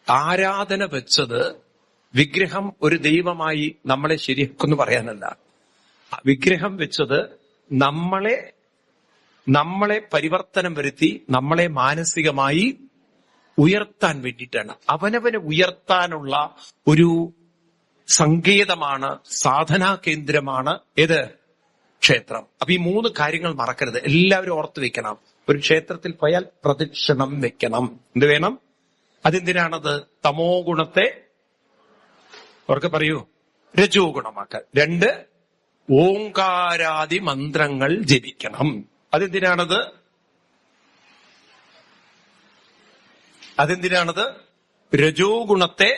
ആരാധന വെച്ചത് വിഗ്രഹം ഒരു ദൈവമായി നമ്മളെ ശരിയാക്കുമെന്ന് പറയാനല്ല. വിഗ്രഹം വെച്ചത് നമ്മളെ പരിവർത്തനം വരുത്തി നമ്മളെ മാനസികമായി ഉയർത്താൻ വേണ്ടിയിട്ടാണ്. അവനവനെ ഉയർത്താനുള്ള ഒരു സങ്കേതമാണ്, സാധനാ കേന്ദ്രമാണ് ഏത്? ക്ഷേത്രം. അപ്പൊ ഈ 3 കാര്യങ്ങൾ മറക്കരുത്, എല്ലാവരും ഓർത്തു വെക്കണം. ഒരു ക്ഷേത്രത്തിൽ പോയാൽ പ്രദക്ഷിണം വെക്കണം. എന്ത് വേണം? അതെന്തിനാണത്? തമോ ഗുണത്തെ അവർക്ക് പറയൂ രജോ ഗുണമാക്കാൻ. 2, ഓങ്കാരാദി മന്ത്രങ്ങൾ ജപിക്കണം. അതെന്തിനാണത്? രജോ ഗുണത്തെ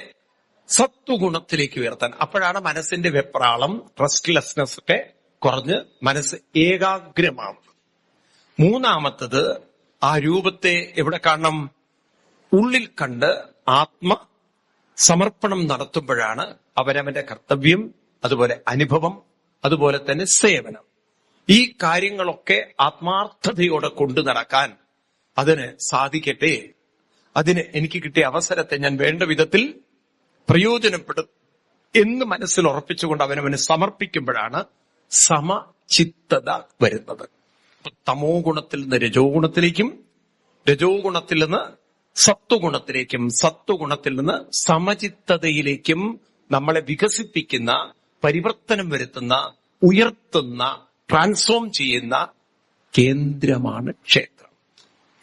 സത്വഗുണത്തിലേക്ക് ഉയർത്താൻ. അപ്പോഴാണ് മനസ്സിന്റെ വെപ്രാളം, റെസ്റ്റ്ലെസ്നെസ് ഒക്കെ കുറഞ്ഞ് മനസ്സ് ഏകാഗ്രമാവും. 3, ആ രൂപത്തെ എവിടെ കാണണം? ഉള്ളിൽ കണ്ട് സമർപ്പണം നടത്തുമ്പോഴാണ് അവനവന്റെ കർത്തവ്യം, അതുപോലെ അനുഭവം, അതുപോലെ തന്നെ സേവനം, ഈ കാര്യങ്ങളൊക്കെ ആത്മാർത്ഥതയോടെ കൊണ്ടു നടക്കാൻ അതിന് സാധിക്കട്ടെ. അതിന് എനിക്ക് കിട്ടിയ അവസരത്തെ ഞാൻ വേണ്ട വിധത്തിൽ പ്രയോജനപ്പെടും എന്ന് മനസ്സിൽ ഉറപ്പിച്ചുകൊണ്ട് അവനവന് സമർപ്പിക്കുമ്പോഴാണ് സമചിത്തത വരുന്നത്. തമോ ഗുണത്തിൽ നിന്ന് രജോ ഗുണത്തിലേക്കും, രജോ ഗുണത്തിൽ നിന്ന് സത്വഗുണത്തിലേക്കും, സത്വഗുണത്തിൽ നിന്ന് സമചിത്തതയിലേക്കും നമ്മളെ വികസിപ്പിക്കുന്ന, പരിവർത്തനം വരുത്തുന്ന, ഉയർത്തുന്ന, ട്രാൻസ്ഫോം ചെയ്യുന്ന കേന്ദ്രമാണ് ക്ഷേത്രം.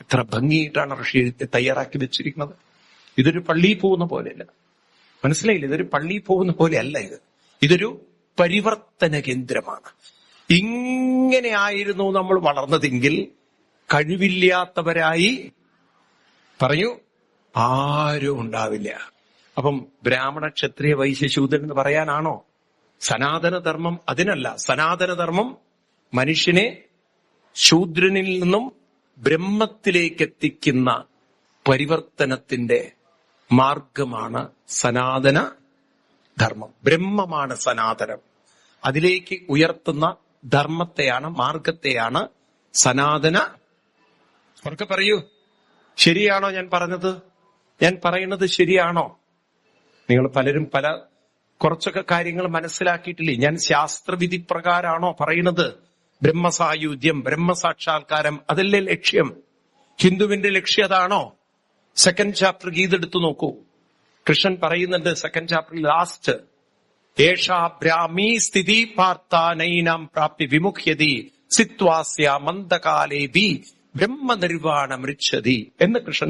എത്ര ഭംഗിയായിട്ടാണ് ഋഷി തയ്യാറാക്കി വെച്ചിരിക്കുന്നത്. ഇതൊരു പള്ളിയിൽ പോകുന്ന പോലെയല്ല, മനസ്സിലായില്ല? ഇതൊരു പള്ളിയിൽ പോകുന്ന പോലെയല്ല. ഇതൊരു പരിവർത്തന കേന്ദ്രമാണ്. ഇങ്ങനെ ആയിരുന്നു നമ്മൾ വളർന്നതെങ്കിൽ കഴിവില്ലാത്തവരായി പറയൂ ആരും ഉണ്ടാവില്ല. അപ്പം ബ്രാഹ്മണ, ക്ഷത്രിയ, വൈശ്യ, ശൂദ്രൻ എന്ന് പറയാനാണോ സനാതനധർമ്മം? അതിനല്ല. സനാതനധർമ്മം മനുഷ്യനെ ശൂദ്രനിൽ നിന്നും ബ്രഹ്മത്തിലേക്ക് എത്തിക്കുന്ന പരിവർത്തനത്തിന്റെ മാർഗമാണ് സനാതന ധർമ്മം. ബ്രഹ്മമാണ് സനാതനം. അതിലേക്ക് ഉയർത്തുന്ന ധർമ്മത്തെയാണ്, മാർഗത്തെയാണ് സനാതന. അവർക്ക് പറയൂ, ശരിയാണോ ഞാൻ പറഞ്ഞത്? ഞാൻ പറയുന്നത് ശരിയാണോ? നിങ്ങൾ പലരും കുറച്ചൊക്കെ കാര്യങ്ങൾ മനസ്സിലാക്കിയിട്ടില്ലേ? ഞാൻ ശാസ്ത്രവിധി പ്രകാരമാണോ പറയുന്നത്? ബ്രഹ്മസായുധ്യം, ബ്രഹ്മസാക്ഷാത്കാരം, അതല്ലേ ലക്ഷ്യം? ഹിന്ദുവിന്റെ ലക്ഷ്യം അതാണോ? 2nd ചാപ്റ്റർ ഗീത എടുത്തു നോക്കൂ. കൃഷ്ണൻ പറയുന്നുണ്ട് 2nd ചാപ്റ്ററിൽ ലാസ്റ്റ്, ഏഷാ ബ്രാഹ്മീ സ്ഥിതി പാർത്ഥാനൈനാം പ്രാപ്തി വിമുഖ്യതി സിത്വാസ്യ മന്ദകാലേബി ബ്രഹ്മനിർവാണമൃച്ഛതി എന്ന് കൃഷ്ണൻ